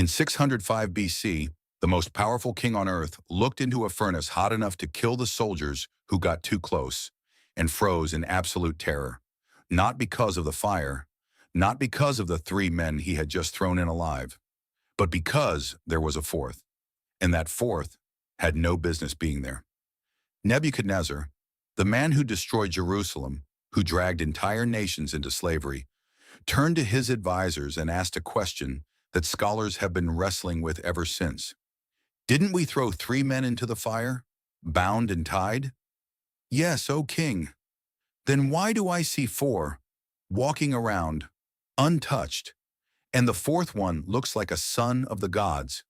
In 605 BC, the most powerful king on earth looked into a furnace hot enough to kill the soldiers who got too close and froze in absolute terror. Not because of the fire, not because of the three men he had just thrown in alive, but because there was a fourth, and that fourth had no business being there. Nebuchadnezzar, the man who destroyed Jerusalem, who dragged entire nations into slavery, turned to his advisors and asked a question that scholars have been wrestling with ever since. Didn't we throw three men into the fire, bound and tied? Yes, O king. Then why do I see four, walking around, untouched, and the fourth one looks like a son of the gods?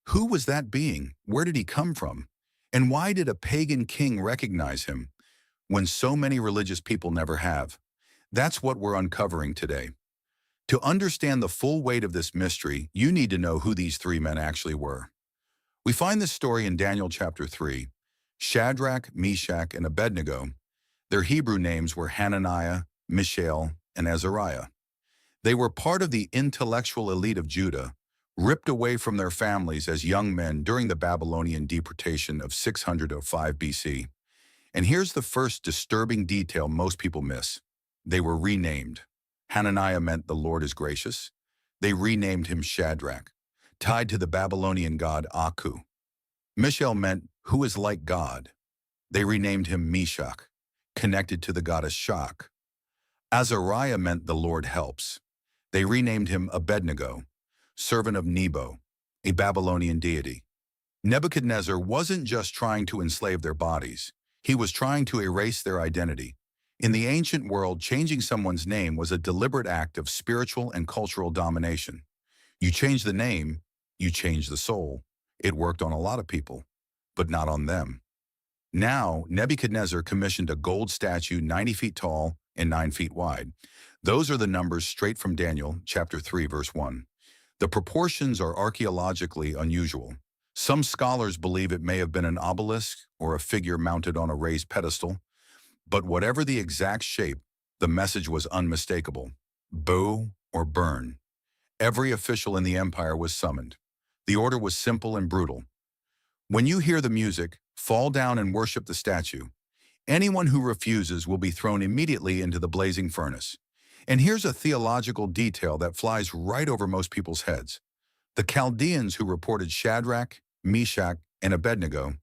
Who was that being? Where did he come from? And why did a pagan king recognize him when so many religious people never have? That's what we're uncovering today. To understand the full weight of this mystery, you need to know who these three men actually were. We find this story in Daniel chapter 3. Shadrach, Meshach, and Abednego. Their Hebrew names were Hananiah, Mishael, and Azariah. They were part of the intellectual elite of Judah, ripped away from their families as young men during the Babylonian deportation of 605 BC. And here's the first disturbing detail most people miss. They were renamed. Hananiah meant the Lord is gracious. They renamed him Shadrach, tied to the Babylonian god Aku. Mishael meant who is like God. They renamed him Meshach, connected to the goddess Shak. Azariah meant the Lord helps. They renamed him Abednego, servant of Nebo, a Babylonian deity. Nebuchadnezzar wasn't just trying to enslave their bodies. He was trying to erase their identity. In the ancient world, changing someone's name was a deliberate act of spiritual and cultural domination. You change the name, you change the soul. It worked on a lot of people, but not on them. Now, Nebuchadnezzar commissioned a gold statue 90 feet tall and 9 feet wide. Those are the numbers straight from Daniel chapter 3, verse 1. The proportions are archaeologically unusual. Some scholars believe it may have been an obelisk or a figure mounted on a raised pedestal. But whatever the exact shape, the message was unmistakable. Bow or burn. Every official in the empire was summoned. The order was simple and brutal. When you hear the music, fall down and worship the statue. Anyone who refuses will be thrown immediately into the blazing furnace. And here's a theological detail that flies right over most people's heads. The Chaldeans who reported Shadrach, Meshach, and Abednego.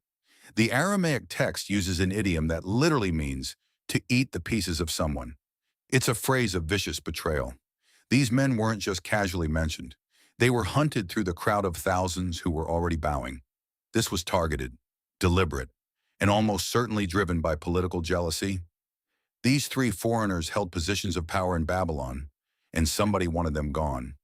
The Aramaic text uses an idiom that literally means to eat the pieces of someone. It's a phrase of vicious betrayal. These men weren't just casually mentioned. They were hunted through the crowd of thousands who were already bowing. This was targeted, deliberate, and almost certainly driven by political jealousy. These three foreigners held positions of power in Babylon, and somebody wanted them gone.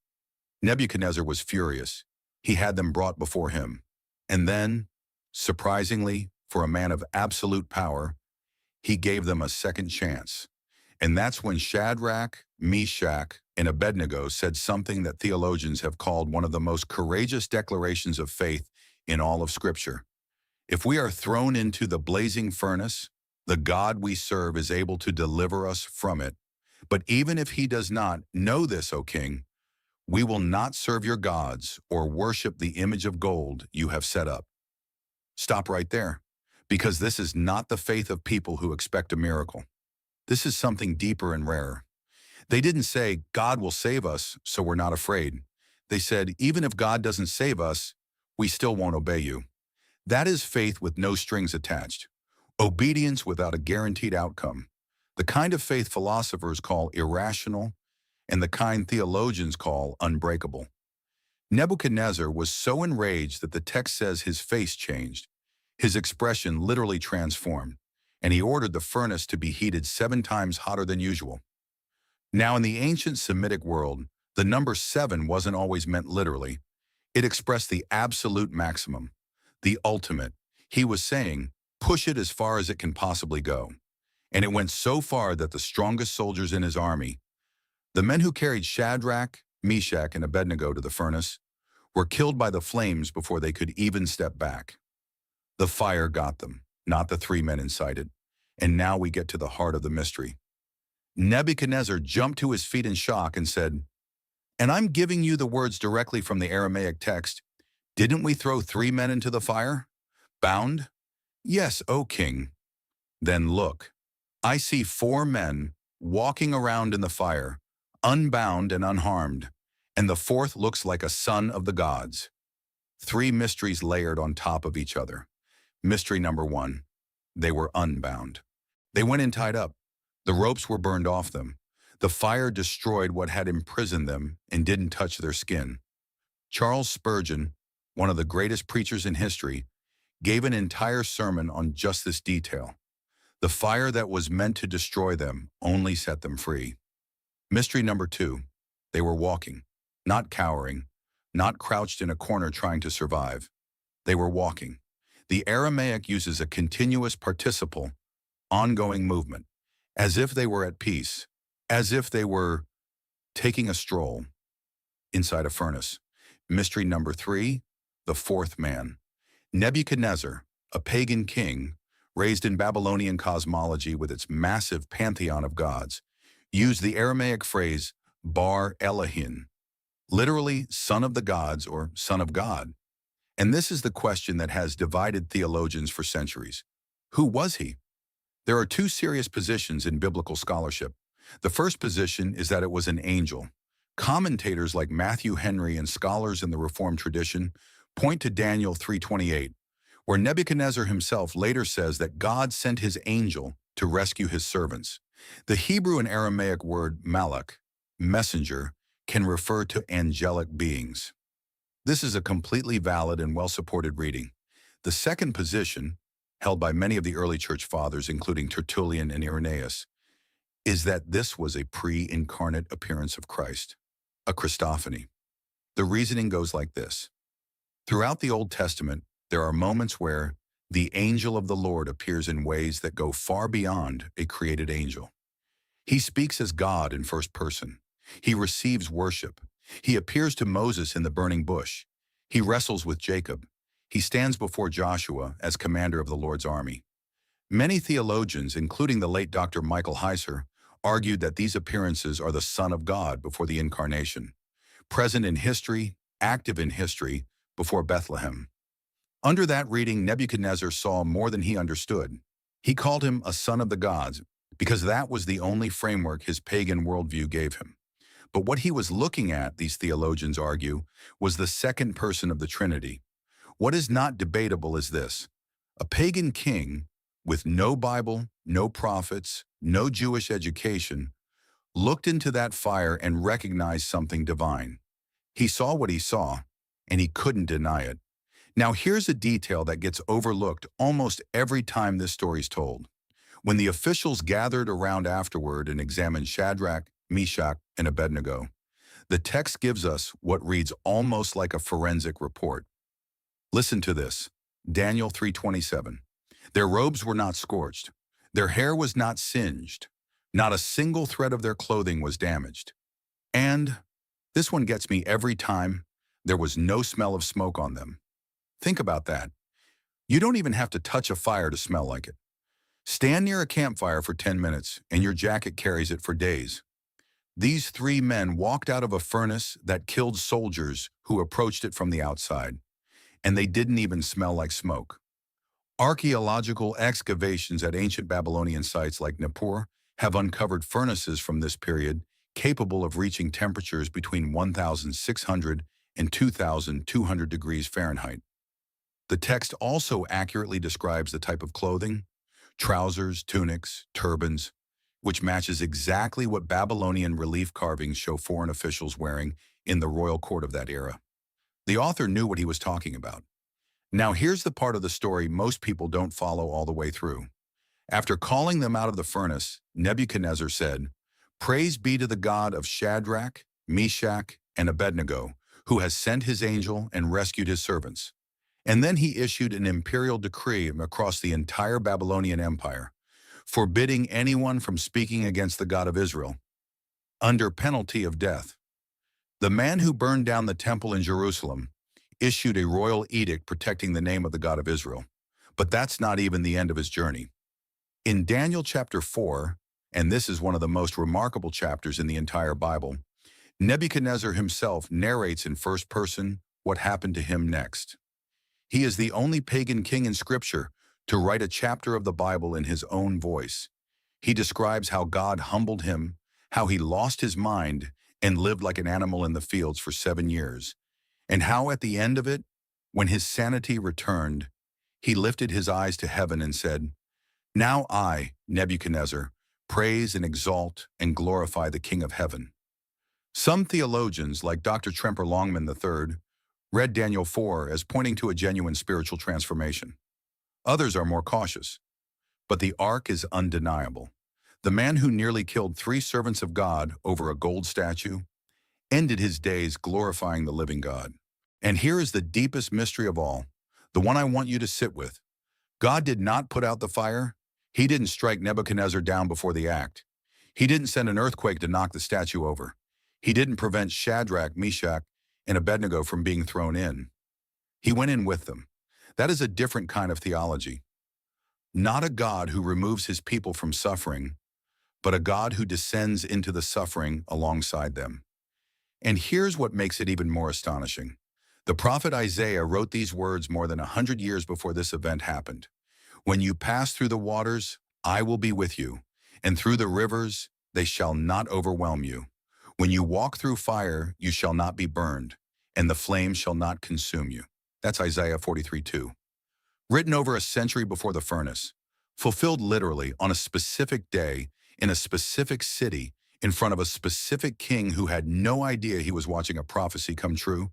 Nebuchadnezzar was furious. He had them brought before him. And then, surprisingly, for a man of absolute power, he gave them a second chance. And that's when Shadrach, Meshach, and Abednego said something that theologians have called one of the most courageous declarations of faith in all of Scripture. If we are thrown into the blazing furnace, the God we serve is able to deliver us from it. But even if he does not, know this, O king, we will not serve your gods or worship the image of gold you have set up. Stop right there, because this is not the faith of people who expect a miracle. This is something deeper and rarer. They didn't say, God will save us, so we're not afraid. They said, even if God doesn't save us, we still won't obey you. That is faith with no strings attached. Obedience without a guaranteed outcome. The kind of faith philosophers call irrational and the kind theologians call unbreakable. Nebuchadnezzar was so enraged that the text says his face changed. His expression literally transformed, and he ordered the furnace to be heated 7 times hotter than usual. Now, in the ancient Semitic world, the number 7 wasn't always meant literally. It expressed the absolute maximum, the ultimate. He was saying, push it as far as it can possibly go. And it went so far that the strongest soldiers in his army, the men who carried Shadrach, Meshach, and Abednego to the furnace, were killed by the flames before they could even step back. The fire got them, not the 3 men inside it. And now we get to the heart of the mystery. Nebuchadnezzar jumped to his feet in shock and said, And I'm giving you the words directly from the Aramaic text. Didn't we throw 3 men into the fire? Bound? Yes, O king. Then look, I see 4 men walking around in the fire, unbound and unharmed, and the fourth looks like a son of the gods. 3 mysteries layered on top of each other. Mystery number 1, they were unbound. They went in tied up. The ropes were burned off them. The fire destroyed what had imprisoned them and didn't touch their skin. Charles Spurgeon, one of the greatest preachers in history, gave an entire sermon on just this detail. The fire that was meant to destroy them only set them free. Mystery number 2, they were walking, not cowering, not crouched in a corner trying to survive. They were walking. The Aramaic uses a continuous participle, ongoing movement, as if they were at peace, as if they were taking a stroll inside a furnace. Mystery number 3, the fourth man. Nebuchadnezzar, a pagan king, raised in Babylonian cosmology with its massive pantheon of gods, used the Aramaic phrase Bar Elohim, literally son of the gods or son of God. And this is the question that has divided theologians for centuries. Who was he? There are 2 serious positions in biblical scholarship. The first position is that it was an angel. Commentators like Matthew Henry and scholars in the Reformed tradition point to Daniel 3:28, where Nebuchadnezzar himself later says that God sent his angel to rescue his servants. The Hebrew and Aramaic word malach, messenger, can refer to angelic beings. This is a completely valid and well-supported reading. The second position, held by many of the early church fathers, including Tertullian and Irenaeus, is that this was a pre-incarnate appearance of Christ, a Christophany. The reasoning goes like this. Throughout the Old Testament, there are moments where the angel of the Lord appears in ways that go far beyond a created angel. He speaks as God in first person. He receives worship. He appears to Moses in the burning bush. He wrestles with Jacob. He stands before Joshua as commander of the Lord's army. Many theologians, including the late Dr. Michael Heiser, argued that these appearances are the Son of God before the incarnation, present in history, active in history, before Bethlehem. Under that reading, Nebuchadnezzar saw more than he understood. He called him a son of the gods because that was the only framework his pagan worldview gave him. But what he was looking at, these theologians argue, was the second person of the Trinity. What is not debatable is this. A pagan king, with no Bible, no prophets, no Jewish education, looked into that fire and recognized something divine. He saw what he saw, and he couldn't deny it. Now here's a detail that gets overlooked almost every time this story's told. When the officials gathered around afterward and examined Shadrach, Meshach, and Abednego, the text gives us what reads almost like a forensic report. Listen to this, Daniel 3:27. Their robes were not scorched. Their hair was not singed. Not a single thread of their clothing was damaged. And, this one gets me every time, there was no smell of smoke on them. Think about that. You don't even have to touch a fire to smell like it. Stand near a campfire for 10 minutes and your jacket carries it for days. These 3 men walked out of a furnace that killed soldiers who approached it from the outside, and they didn't even smell like smoke. Archaeological excavations at ancient Babylonian sites like Nippur have uncovered furnaces from this period capable of reaching temperatures between 1,600 and 2,200 degrees Fahrenheit. The text also accurately describes the type of clothing, trousers, tunics, turbans, which matches exactly what Babylonian relief carvings show foreign officials wearing in the royal court of that era. The author knew what he was talking about. Now here's the part of the story most people don't follow all the way through. After calling them out of the furnace, Nebuchadnezzar said, "Praise be to the God of Shadrach, Meshach, and Abednego, who has sent his angel and rescued his servants." And then he issued an imperial decree across the entire Babylonian Empire, forbidding anyone from speaking against the God of Israel, under penalty of death. The man who burned down the temple in Jerusalem issued a royal edict protecting the name of the God of Israel. But that's not even the end of his journey. In Daniel chapter 4, and this is one of the most remarkable chapters in the entire Bible, Nebuchadnezzar himself narrates in first person what happened to him next. He is the only pagan king in Scripture to write a chapter of the Bible in his own voice. He describes how God humbled him, how he lost his mind and lived like an animal in the fields for 7 years, and how at the end of it, when his sanity returned, he lifted his eyes to heaven and said, "Now I, Nebuchadnezzar, praise and exalt and glorify the King of heaven." Some theologians, like Dr. Tremper Longman III, read Daniel 4 as pointing to a genuine spiritual transformation. Others are more cautious. But the arc is undeniable. The man who nearly killed 3 servants of God over a gold statue ended his days glorifying the living God. And here is the deepest mystery of all, the one I want you to sit with. God did not put out the fire. He didn't strike Nebuchadnezzar down before the act. He didn't send an earthquake to knock the statue over. He didn't prevent Shadrach, Meshach, and Abednego from being thrown in. He went in with them. That is a different kind of theology. Not a God who removes his people from suffering, but a God who descends into the suffering alongside them. And here's what makes it even more astonishing. The prophet Isaiah wrote these words more than 100 years before this event happened. "When you pass through the waters, I will be with you, and through the rivers, they shall not overwhelm you. When you walk through fire, you shall not be burned, and the flame shall not consume you." That's Isaiah 43:2. Written over a century before the furnace, fulfilled literally on a specific day, in a specific city, in front of a specific king who had no idea he was watching a prophecy come true.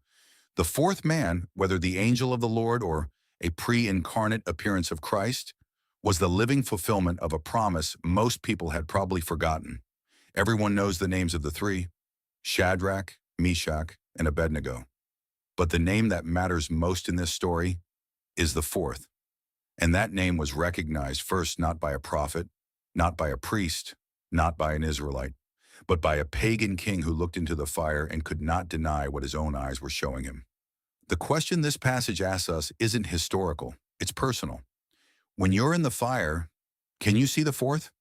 The fourth man, whether the angel of the Lord or a pre-incarnate appearance of Christ, was the living fulfillment of a promise most people had probably forgotten. Everyone knows the names of the 3, Shadrach, Meshach, and Abednego. But the name that matters most in this story is the fourth. And that name was recognized first not by a prophet, not by a priest, not by an Israelite, but by a pagan king who looked into the fire and could not deny what his own eyes were showing him. The question this passage asks us isn't historical, it's personal. When you're in the fire, can you see the fourth?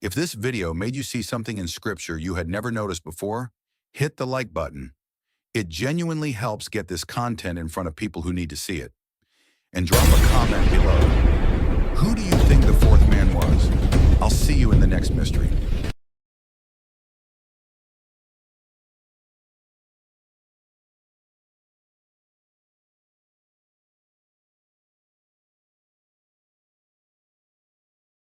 If this video made you see something in Scripture you had never noticed before, hit the like button. It genuinely helps get this content in front of people who need to see it. And drop a comment below. Who do you think the fourth man was?